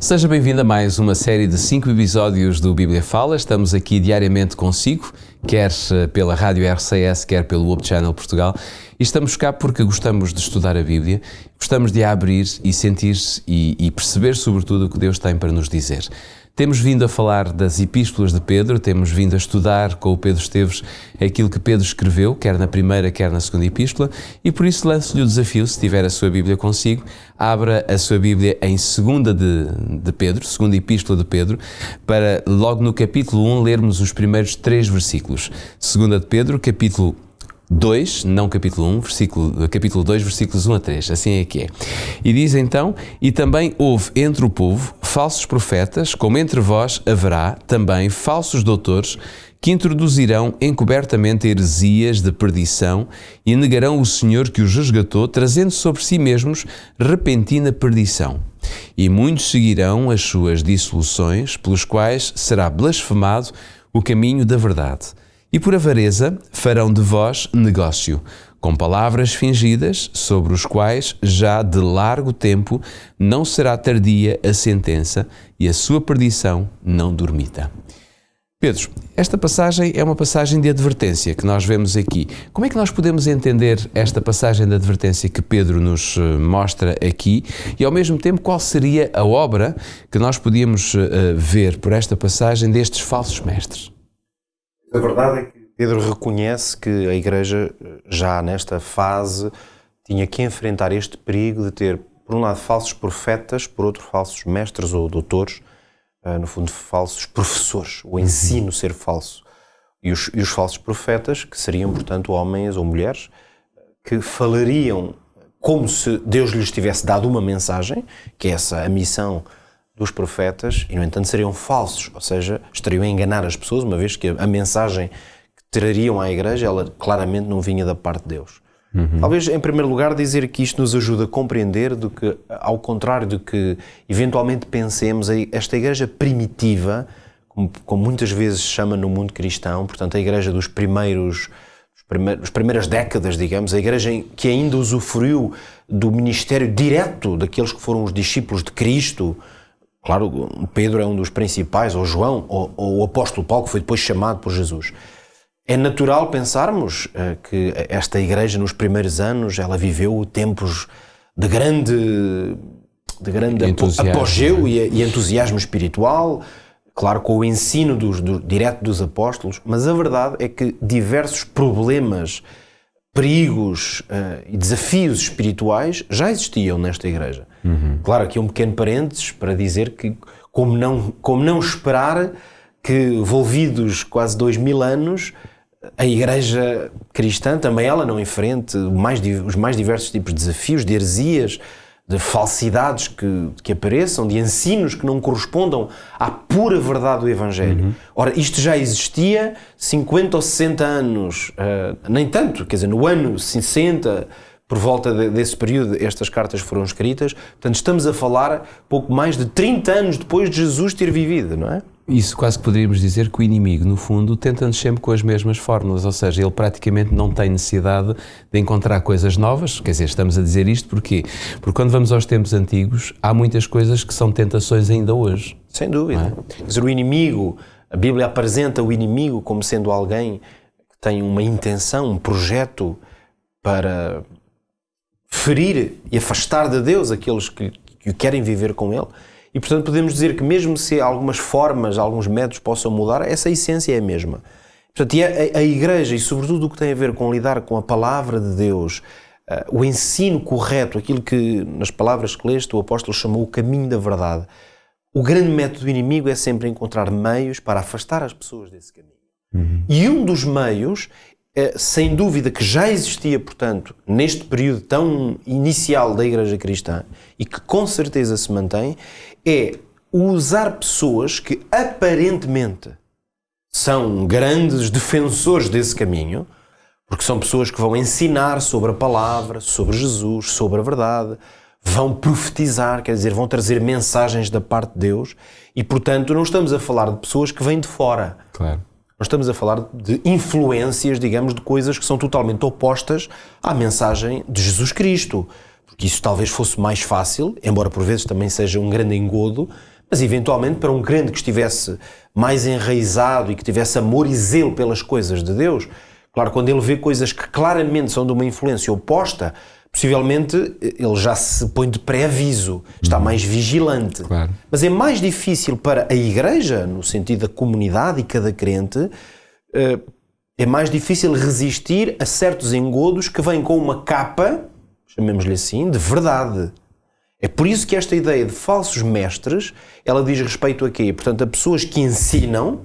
Seja bem-vindo a mais uma série de 5 episódios do Bíblia Fala. Estamos aqui diariamente consigo, quer pela Rádio RCS, quer pelo Hope Channel Portugal. E estamos cá porque gostamos de estudar a Bíblia, gostamos de a abrir e sentir e perceber sobretudo o que Deus tem para nos dizer. Temos vindo a falar das epístolas de Pedro, temos vindo a estudar com o Pedro Esteves aquilo que Pedro escreveu, quer na primeira, quer na segunda epístola, e por isso lanço-lhe o desafio, se tiver a sua Bíblia consigo, abra a sua Bíblia em segunda de Pedro, segunda epístola de Pedro, para logo no capítulo 1 lermos os primeiros 3 versículos. Segunda de Pedro, capítulo 2, não capítulo 1, capítulo 2, versículos 1 a 3, assim é que é. E diz então, e também houve entre o povo falsos profetas, como entre vós haverá também falsos doutores, que introduzirão encobertamente heresias de perdição e negarão o Senhor que os resgatou, trazendo sobre si mesmos repentina perdição. E muitos seguirão as suas dissoluções, pelos quais será blasfemado o caminho da verdade. E por avareza farão de vós negócio, com palavras fingidas, sobre os quais já de largo tempo não será tardia a sentença e a sua perdição não dormita. Pedro, esta passagem é uma passagem de advertência que nós vemos aqui. Como é que nós podemos entender esta passagem de advertência que Pedro nos mostra aqui e, ao mesmo tempo, qual seria a obra que nós podíamos ver por esta passagem destes falsos mestres? A verdade é que Pedro reconhece que a Igreja, já nesta fase, tinha que enfrentar este perigo de ter, por um lado, falsos profetas, por outro, falsos mestres ou doutores, no fundo, falsos professores, o ensino ser falso. E os falsos profetas, que seriam, portanto, homens ou mulheres, que falariam como se Deus lhes tivesse dado uma mensagem, que é essa a missão dos profetas, e no entanto seriam falsos, ou seja, estariam a enganar as pessoas, uma vez que a mensagem que trariam à Igreja, ela claramente não vinha da parte de Deus. Talvez, em primeiro lugar, dizer que isto nos ajuda a compreender do que, ao contrário do que eventualmente pensemos, esta Igreja primitiva, como muitas vezes se chama no mundo cristão, portanto a Igreja das primeiras décadas, digamos, a Igreja que ainda usufruiu do ministério direto daqueles que foram os discípulos de Cristo. Claro, Pedro é um dos principais, ou João, ou o apóstolo Paulo, que foi depois chamado por Jesus. É natural pensarmos que esta Igreja, nos primeiros anos, ela viveu tempos de grande apogeu e entusiasmo espiritual, claro, com o ensino direto dos apóstolos, mas a verdade é que diversos problemas, perigos e desafios espirituais já existiam nesta Igreja. Claro, aqui um pequeno parênteses para dizer que como não esperar que, envolvidos quase 2000 anos, a Igreja cristã também ela não enfrente os mais diversos tipos de desafios, de heresias, de falsidades que apareçam, de ensinos que não correspondam à pura verdade do Evangelho. Ora, isto já existia 50 ou 60 anos, nem tanto, quer dizer, no ano 60, por volta desse período, estas cartas foram escritas. Portanto, estamos a falar pouco mais de 30 anos depois de Jesus ter vivido, não é? Isso quase que poderíamos dizer que o inimigo, no fundo, tenta-nos sempre com as mesmas fórmulas, ou seja, ele praticamente não tem necessidade de encontrar coisas novas. Quer dizer, estamos a dizer isto porquê? Porque quando vamos aos tempos antigos, há muitas coisas que são tentações ainda hoje. Sem dúvida. Quer dizer, o inimigo, a Bíblia apresenta o inimigo como sendo alguém que tem uma intenção, um projeto para ferir e afastar de Deus aqueles que querem viver com Ele. E, portanto, podemos dizer que mesmo se algumas formas, alguns métodos possam mudar, essa essência é a mesma. Portanto, e a Igreja, e sobretudo o que tem a ver com lidar com a Palavra de Deus, o ensino correto, aquilo que nas palavras que leste o apóstolo chamou o caminho da verdade, o grande método do inimigo é sempre encontrar meios para afastar as pessoas desse caminho. E um dos meios, sem dúvida que já existia, portanto, neste período tão inicial da Igreja cristã e que com certeza se mantém, é usar pessoas que aparentemente são grandes defensores desse caminho, porque são pessoas que vão ensinar sobre a palavra, sobre Jesus, sobre a verdade, vão profetizar, quer dizer, vão trazer mensagens da parte de Deus e, portanto, não estamos a falar de pessoas que vêm de fora. Claro. Nós estamos a falar de influências, digamos, de coisas que são totalmente opostas à mensagem de Jesus Cristo. Porque isso talvez fosse mais fácil, embora por vezes também seja um grande engodo, Mas eventualmente para um crente que estivesse mais enraizado e que tivesse amor e zelo pelas coisas de Deus, claro, quando ele vê coisas que claramente são de uma influência oposta, possivelmente ele já se põe de pré-aviso, está mais vigilante. Claro. Mas é mais difícil para a igreja, no sentido da comunidade e cada crente, é mais difícil resistir a certos engodos que vêm com uma capa, chamemos-lhe assim, de verdade. É por isso que esta ideia de falsos mestres, ela diz respeito a quê? Portanto, a pessoas que ensinam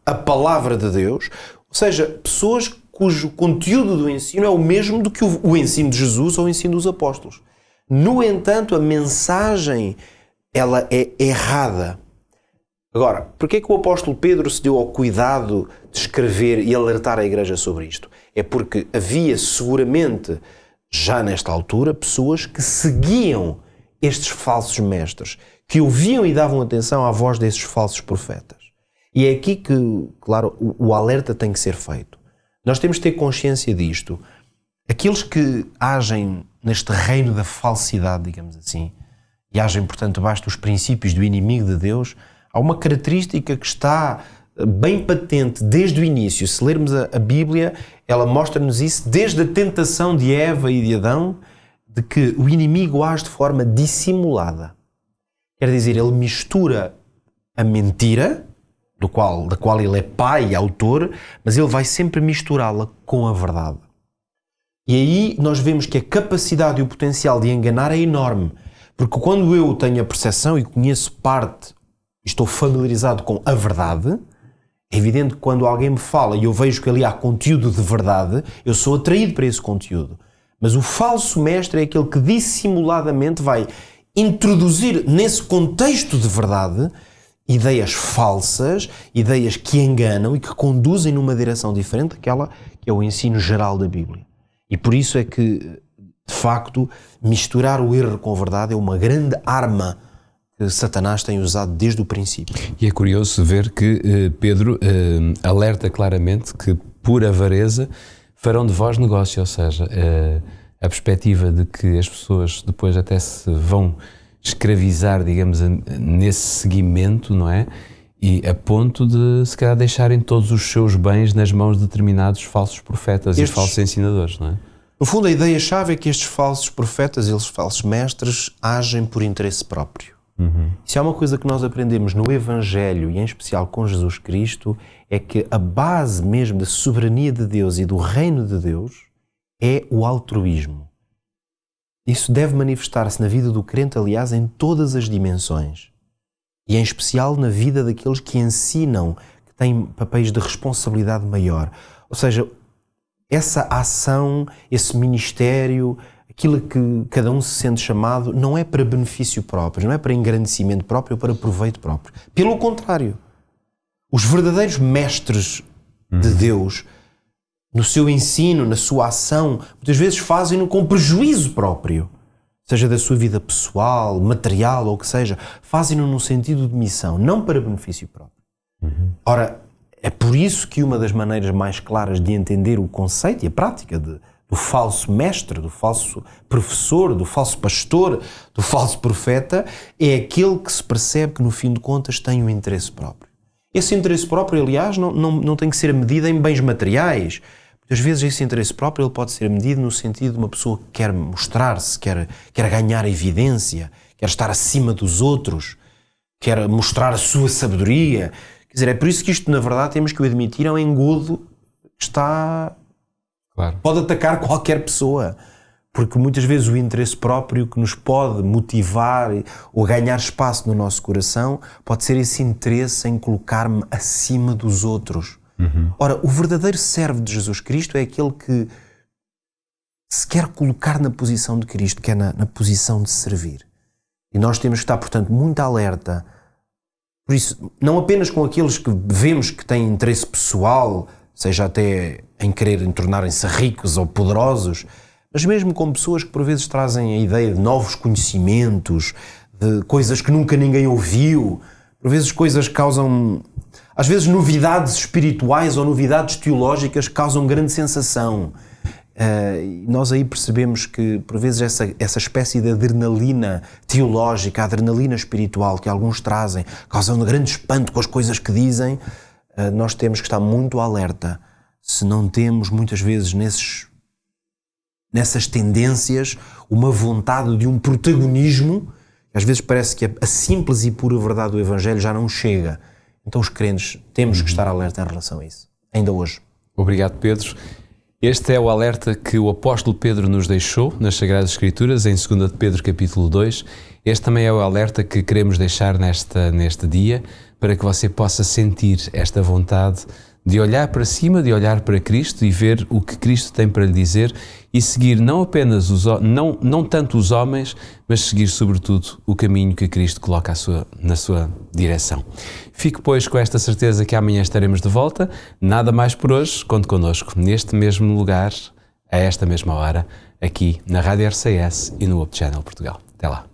a palavra de Deus, ou seja, pessoas cujo conteúdo do ensino é o mesmo do que o ensino de Jesus ou o ensino dos apóstolos. No entanto, a mensagem, ela é errada. Agora, porquê é que o apóstolo Pedro se deu ao cuidado de escrever e alertar a igreja sobre isto? É porque havia seguramente, já nesta altura, pessoas que seguiam estes falsos mestres, que ouviam e davam atenção à voz desses falsos profetas. E é aqui que, claro, o alerta tem que ser feito. Nós temos de ter consciência disto. Aqueles que agem neste reino da falsidade, digamos assim, e agem, portanto, abaixo dos princípios do inimigo de Deus, há uma característica que está bem patente desde o início. Se lermos a Bíblia, ela mostra-nos isso desde a tentação de Eva e de Adão, de que o inimigo age de forma dissimulada. Quer dizer, ele mistura a mentira, da qual ele é pai e autor, mas ele vai sempre misturá-la com a verdade. E aí nós vemos que a capacidade e o potencial de enganar é enorme, porque quando eu tenho a percepção e conheço parte, estou familiarizado com a verdade, é evidente que quando alguém me fala e eu vejo que ali há conteúdo de verdade, eu sou atraído para esse conteúdo. Mas o falso mestre é aquele que dissimuladamente vai introduzir nesse contexto de verdade ideias falsas, ideias que enganam e que conduzem numa direção diferente daquela que é o ensino geral da Bíblia. E por isso é que, de facto, misturar o erro com a verdade é uma grande arma que Satanás tem usado desde o princípio. E é curioso ver que Pedro alerta claramente que, por avareza, farão de vós negócio, ou seja, a perspectiva de que as pessoas depois até se vão escravizar, digamos, nesse seguimento, não é? E a ponto de, se calhar, deixarem todos os seus bens nas mãos de determinados falsos profetas e falsos ensinadores, não é? No fundo, a ideia-chave é que estes falsos profetas, eles falsos mestres, agem por interesse próprio. Se há uma coisa que nós aprendemos no Evangelho, e em especial com Jesus Cristo, é que a base mesmo da soberania de Deus e do reino de Deus é o altruísmo. Isso deve manifestar-se na vida do crente, aliás, em todas as dimensões. E em especial na vida daqueles que ensinam, que têm papéis de responsabilidade maior. Ou seja, essa ação, esse ministério, aquilo que cada um se sente chamado, não é para benefício próprio, não é para engrandecimento próprio ou para proveito próprio. Pelo contrário, os verdadeiros mestres de Deus, no seu ensino, na sua ação, muitas vezes fazem-no com prejuízo próprio, seja da sua vida pessoal, material ou o que seja, fazem-no num sentido de missão, não para benefício próprio. Ora, é por isso que uma das maneiras mais claras de entender o conceito e a prática do falso mestre, do falso professor, do falso pastor, do falso profeta, é aquele que se percebe que no fim de contas tem um interesse próprio. Esse interesse próprio, aliás, não tem que ser medido em bens materiais. Muitas vezes esse interesse próprio ele pode ser medido no sentido de uma pessoa que quer mostrar-se, quer ganhar evidência, quer estar acima dos outros, quer mostrar a sua sabedoria. Quer dizer, é por isso que isto, na verdade, temos que o admitir, é um engodo que está... Claro. Pode atacar qualquer pessoa, porque muitas vezes o interesse próprio que nos pode motivar ou ganhar espaço no nosso coração pode ser esse interesse em colocar-me acima dos outros. Ora, o verdadeiro servo de Jesus Cristo é aquele que se quer colocar na posição de Cristo, que é na posição de servir. E nós temos que estar, portanto, muito alerta. Por isso, não apenas com aqueles que vemos que têm interesse pessoal, seja até em quererem tornarem-se ricos ou poderosos, mas mesmo com pessoas que por vezes trazem a ideia de novos conhecimentos, de coisas que nunca ninguém ouviu, por vezes coisas que causam, às vezes novidades espirituais ou novidades teológicas que causam grande sensação. Nós aí percebemos que, por vezes, essa espécie de adrenalina teológica, a adrenalina espiritual que alguns trazem, causando grande espanto com as coisas que dizem, nós temos que estar muito alerta. Se não temos, muitas vezes, nessas tendências, uma vontade de um protagonismo, às vezes parece que a simples e pura verdade do Evangelho já não chega. Então os crentes temos que estar alerta em relação a isso, ainda hoje. Obrigado, Pedro. Este é o alerta que o apóstolo Pedro nos deixou nas Sagradas Escrituras, em 2 de Pedro capítulo 2. Este também é o alerta que queremos deixar neste dia, para que você possa sentir esta vontade de olhar para cima, de olhar para Cristo e ver o que Cristo tem para lhe dizer e seguir não apenas não tanto os homens, mas seguir sobretudo o caminho que Cristo coloca na sua direção. Fique, pois, com esta certeza que amanhã estaremos de volta. Nada mais por hoje. Conte connosco neste mesmo lugar, a esta mesma hora, aqui na Rádio RCS e no Up Channel Portugal. Até lá.